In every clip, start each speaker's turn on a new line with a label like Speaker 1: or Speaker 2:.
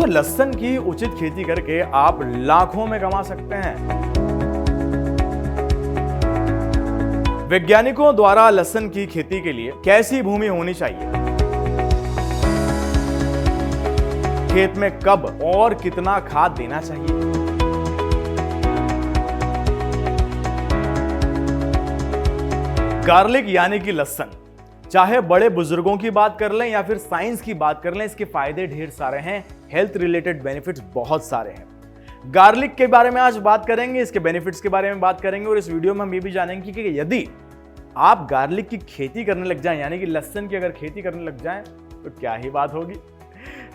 Speaker 1: दोस्तों लहसुन की उचित खेती करके आप लाखों में कमा सकते हैं। वैज्ञानिकों द्वारा लहसुन की खेती के लिए कैसी भूमि होनी चाहिए, खेत में कब और कितना खाद देना चाहिए, गार्लिक यानी कि लहसुन, चाहे बड़े बुजुर्गों की बात कर लें या फिर साइंस की बात कर लें, इसके फायदे ढेर सारे हैं। हेल्थ रिलेटेड बेनिफिट्स बहुत सारे हैं। गार्लिक के बारे में आज बात करेंगे, इसके बेनिफिट्स के बारे में बात करेंगे और इस वीडियो में हम ये भी जानेंगे कि यदि आप गार्लिक की खेती करने लग जाएं, यानी कि लहसुन की अगर खेती करने लग जाएं, तो क्या ही बात होगी।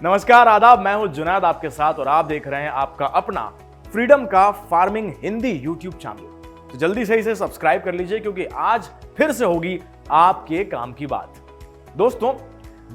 Speaker 1: नमस्कार, आदाब, मैं हूं जुनैद आपके साथ और आप देख रहे हैं आपका अपना फ्रीडम का फार्मिंग हिंदी यूट्यूब चैनल। तो जल्दी से इसे सब्सक्राइब कर लीजिए क्योंकि आज फिर से होगी आपके काम की बात। दोस्तों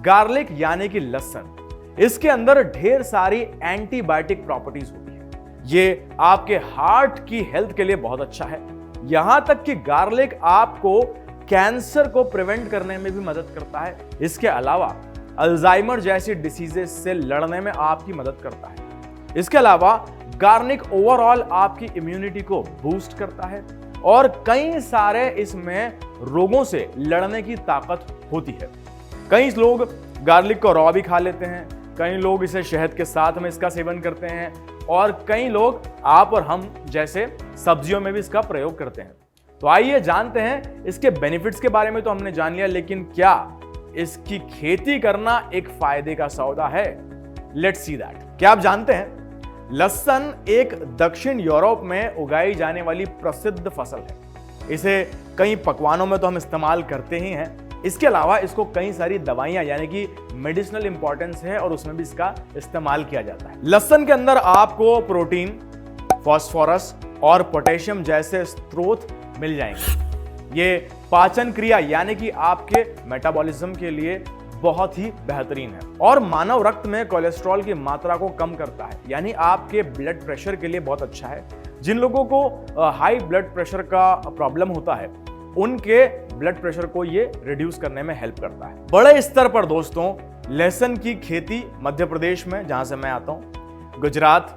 Speaker 1: गार्लिक यानी कि लहसुन, इसके अंदर ढेर सारी एंटीबायोटिक प्रॉपर्टीज होती है। ये आपके हार्ट की हेल्थ के लिए बहुत अच्छा है। यहां तक कि गार्लिक आपको कैंसर को प्रिवेंट करने में भी मदद करता है। इसके अलावा अल्जाइमर जैसी डिसीजेस से लड़ने में आपकी मदद करता है। इसके अलावा गार्लिक ओवरऑल आपकी इम्यूनिटी को बूस्ट करता है और कई सारे इसमें रोगों से लड़ने की ताकत होती है। कई लोग गार्लिक को रॉ भी खा लेते हैं, कई लोग इसे शहद के साथ में इसका सेवन करते हैं और कई लोग आप और हम जैसे सब्जियों में भी इसका प्रयोग करते हैं। तो आइए जानते हैं इसके बेनिफिट्स के बारे में। तो हमने जान लिया, लेकिन क्या इसकी खेती करना एक फायदे का सौदा है? Let's see that. क्या आप जानते हैं लहसुन एक दक्षिण यूरोप में उगाई जाने वाली प्रसिद्ध फसल है। इसे कई पकवानों में तो हम इस्तेमाल करते ही हैं। इसके अलावा इसको कई सारी दवाइयां यानी कि मेडिसिनल इंपॉर्टेंस है और उसमें भी इसका इस्तेमाल किया जाता है। लहसुन के अंदर आपको प्रोटीन, फास्फोरस और पोटेशियम जैसे स्रोत मिल जाएंगे। ये पाचन क्रिया यानी कि आपके मेटाबॉलिज्म के लिए बहुत ही बेहतरीन है और मानव रक्त में कोलेस्ट्रॉल की मात्रा को कम करता है, यानी आपके ब्लड प्रेशर के लिए बहुत अच्छा है। जिन लोगों को हाई ब्लड प्रेशर का प्रॉब्लम होता है उनके ब्लड प्रेशर को ये रिड्यूस करने में हेल्प करता है। बड़े स्तर पर दोस्तों लहसुन की खेती मध्य प्रदेश में, जहां से मैं आता हूं, गुजरात,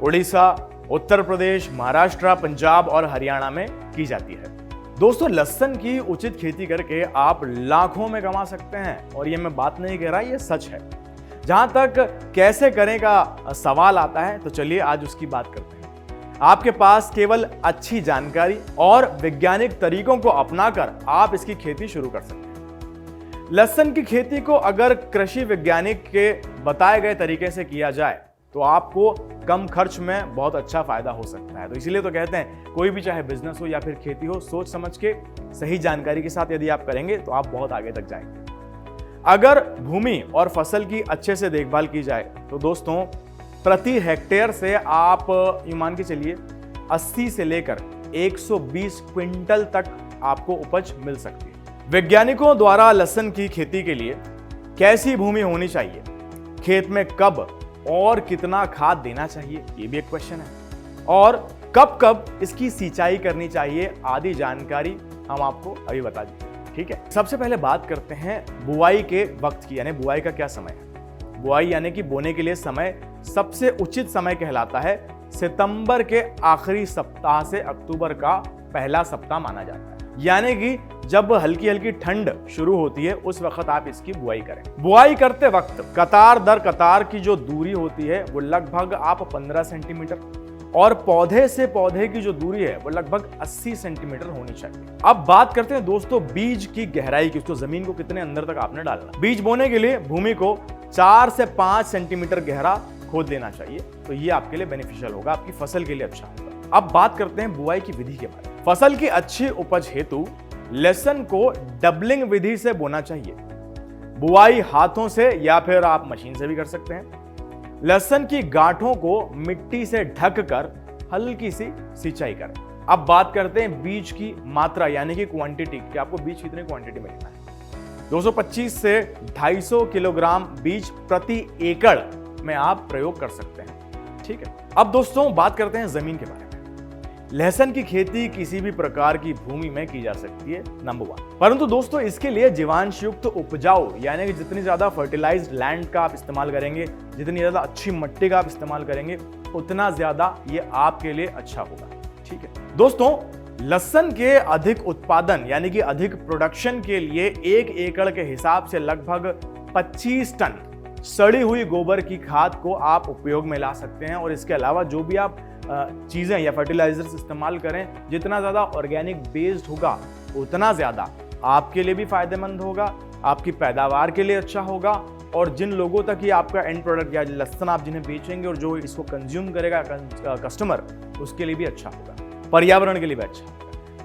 Speaker 1: उड़ीसा, उत्तर प्रदेश, महाराष्ट्र, पंजाब और हरियाणा में की जाती है। दोस्तों लहसुन की उचित खेती करके आप लाखों में कमा सकते हैं और ये मैं बात नहीं कह रहा, ये सच है। जहां तक कैसे करें का सवाल आता है तो चलिए आज उसकी बात करते हैं। आपके पास केवल अच्छी जानकारी और वैज्ञानिक तरीकों को अपनाकर आप इसकी खेती शुरू कर सकते हैं। लहसुन की खेती को अगर कृषि वैज्ञानिक के बताए गए तरीके से किया जाए तो आपको कम खर्च में बहुत अच्छा फायदा हो सकता है। तो इसीलिए तो कहते हैं कोई भी चाहे बिजनेस हो या फिर खेती हो, सोच समझ के सही जानकारी के साथ यदि आप करेंगे तो आप बहुत आगे तक जाएंगे। अगर भूमि और फसल की अच्छे से देखभाल की जाए तो दोस्तों प्रति हेक्टेयर से आप यूं मान के चलिए 80 से लेकर 120 क्विंटल तक आपको उपज मिल सकती है। वैज्ञानिकों द्वारा लहसुन की खेती के लिए कैसी भूमि होनी चाहिए, खेत में कब और कितना खाद देना चाहिए, ये भी एक क्वेश्चन है, और कब कब इसकी सिंचाई करनी चाहिए आदि जानकारी हम आपको अभी बता देंगे। ठीक है, सबसे पहले बात करते हैं बुआई के वक्त की, यानी बुआई का क्या समय है। बुआई यानी कि बोने के लिए समय सबसे उचित समय कहलाता है सितंबर के आखिरी सप्ताह से अक्टूबर का पहला सप्ताह माना जाता है। यानी कि जब हल्की हल्की ठंड शुरू होती है उस वक्त आप इसकी बुआई करें। बुआई करते वक्त कतार दर कतार की जो दूरी होती है वो लगभग आप 15 सेंटीमीटर और पौधे से पौधे की जो दूरी है वो लगभग 80 सेंटीमीटर होनी चाहिए। अब बात करते हैं दोस्तों बीज की गहराई की, उसको जमीन को कितने अंदर तक आपने डालना। बीज बोने के लिए भूमि को 4 से 5 सेंटीमीटर गहरा खोद देना चाहिए, तो ये आपके लिए बेनिफिशियल होगा, आपकी फसल के लिए अच्छा होगा। अब बात करते हैं बुआई की विधि के बारे में। फसल की अच्छी उपज हेतु लहसुन को डबलिंग विधि से बोना चाहिए। बुआई हाथों से या फिर आप मशीन से भी कर सकते हैं। लहसुन की गांठों को मिट्टी से ढककर हल्की सी सिंचाई करें। अब बात करते हैं बीज की मात्रा यानी कि क्वांटिटी, कि आपको बीज कितनी क्वांटिटी में लेना है। 225 से 250 किलोग्राम बीज प्रति एकड़ में आप प्रयोग कर सकते हैं। ठीक है, अब दोस्तों बात करते हैं जमीन के बारे में। लहसुन की खेती किसी भी प्रकार की भूमि में की जा सकती है, नंबर 1। परंतु दोस्तों इसके लिए जीवांशयुक्त उपजाऊ यानी कि जितनी ज्यादा फर्टिलाइज्ड लैंड का आप इस्तेमाल करेंगे, जितनी ज्यादा अच्छी मिट्टी का आप इस्तेमाल करेंगे, उतना ज्यादा ये आपके लिए अच्छा होगा। ठीक है दोस्तों, लहसुन के अधिक उत्पादन यानी कि अधिक प्रोडक्शन के लिए 1 एकड़ के हिसाब से लगभग 25 टन सड़ी हुई गोबर की खाद को आप उपयोग में ला सकते हैं। और इसके अलावा जो भी आप चीजें या फर्टिलाइजर्स इस्तेमाल करें, जितना ज्यादा ऑर्गेनिक बेस्ड होगा उतना ज्यादा आपके लिए भी फायदेमंद होगा, आपकी पैदावार के लिए अच्छा होगा, और जिन लोगों तक ये आपका एंड प्रोडक्ट या लहसुन आप जिन्हें बेचेंगे और जो इसको कंज्यूम करेगा कस्टमर, उसके लिए भी अच्छा होगा, पर्यावरण के लिए भी अच्छा होगा।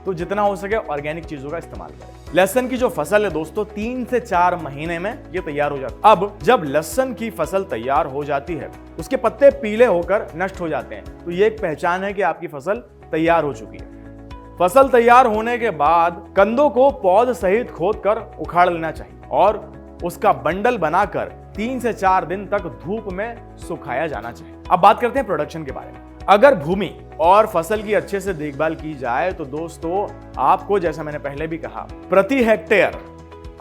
Speaker 1: तो जितना हो सके ऑर्गेनिक चीजों का इस्तेमाल करें। लहसुन की जो फसल है दोस्तों 3 से 4 महीने में ये तैयार हो जाती है। अब जब लहसुन की फसल तैयार हो जाती है, उसके पत्ते पीले होकर नष्ट हो जाते हैं, तो ये एक पहचान है कि आपकी फसल तैयार हो चुकी है। फसल तैयार होने के बाद कंदों को पौध सहित खोदकर उखाड़ लेना चाहिए और उसका बंडल बनाकर 3 से 4 दिन तक धूप में सुखाया जाना चाहिए। अब बात करते हैं प्रोडक्शन के बारे में। अगर भूमि और फसल की अच्छे से देखभाल की जाए तो दोस्तों आपको, जैसा मैंने पहले भी कहा, प्रति हेक्टेयर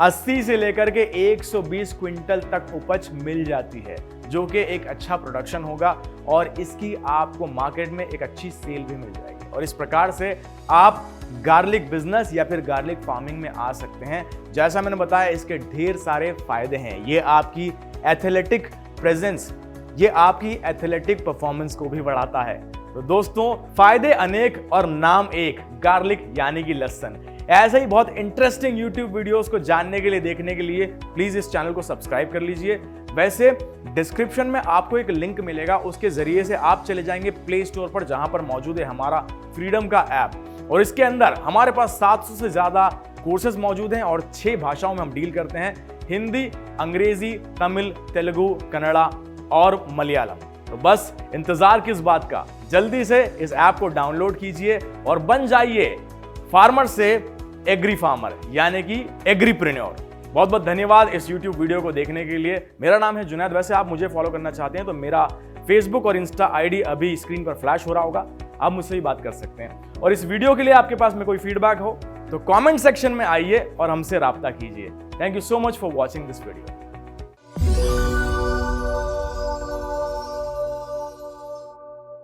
Speaker 1: 80 से लेकर के 120 क्विंटल तक उपज मिल जाती है, जो कि एक अच्छा प्रोडक्शन होगा और इसकी आपको मार्केट में एक अच्छी सेल भी मिल जाएगी। और इस प्रकार से आप गार्लिक बिजनेस या फिर गार्लिक फार्मिंग में आ सकते हैं। जैसा मैंने बताया, इसके ढेर सारे फायदे हैं। ये आपकी एथलेटिक प्रेजेंस, ये आपकी एथलेटिक परफॉर्मेंस को भी बढ़ाता है। तो दोस्तों फायदे अनेक और नाम एक, गार्लिक यानी कि लहसुन। ऐसे ही बहुत इंटरेस्टिंग YouTube वीडियोस को जानने के लिए, देखने के लिए प्लीज इस चैनल को सब्सक्राइब कर लीजिए। वैसे डिस्क्रिप्शन में आपको एक लिंक मिलेगा, उसके जरिए से आप चले जाएंगे प्ले स्टोर पर, जहां पर मौजूद है हमारा फ्रीडम का ऐप, और इसके अंदर हमारे पास 700 से ज्यादा कोर्सेज मौजूद हैं और 6 भाषाओं में हम डील करते हैं, हिंदी, अंग्रेजी, तमिल, तेलुगु, कन्नड़ा और मलयालम। तो बस इंतजार किस बात का, जल्दी से इस ऐप को डाउनलोड कीजिए और बन जाइए फार्मर से एग्री फार्मर यानी कि एग्रीप्रेन्योर। बहुत बहुत धन्यवाद इस YouTube वीडियो को देखने के लिए। मेरा नाम है जुनैद। वैसे आप मुझे फॉलो करना चाहते हैं तो मेरा फेसबुक और इंस्टा ID अभी स्क्रीन पर फ्लैश हो रहा होगा, आप मुझसे भी बात कर सकते हैं। और इस वीडियो के लिए आपके पास में कोई फीडबैक हो तो कमेंट सेक्शन में आइए और हमसे राब्ता कीजिए। Thank you so much for watching this video.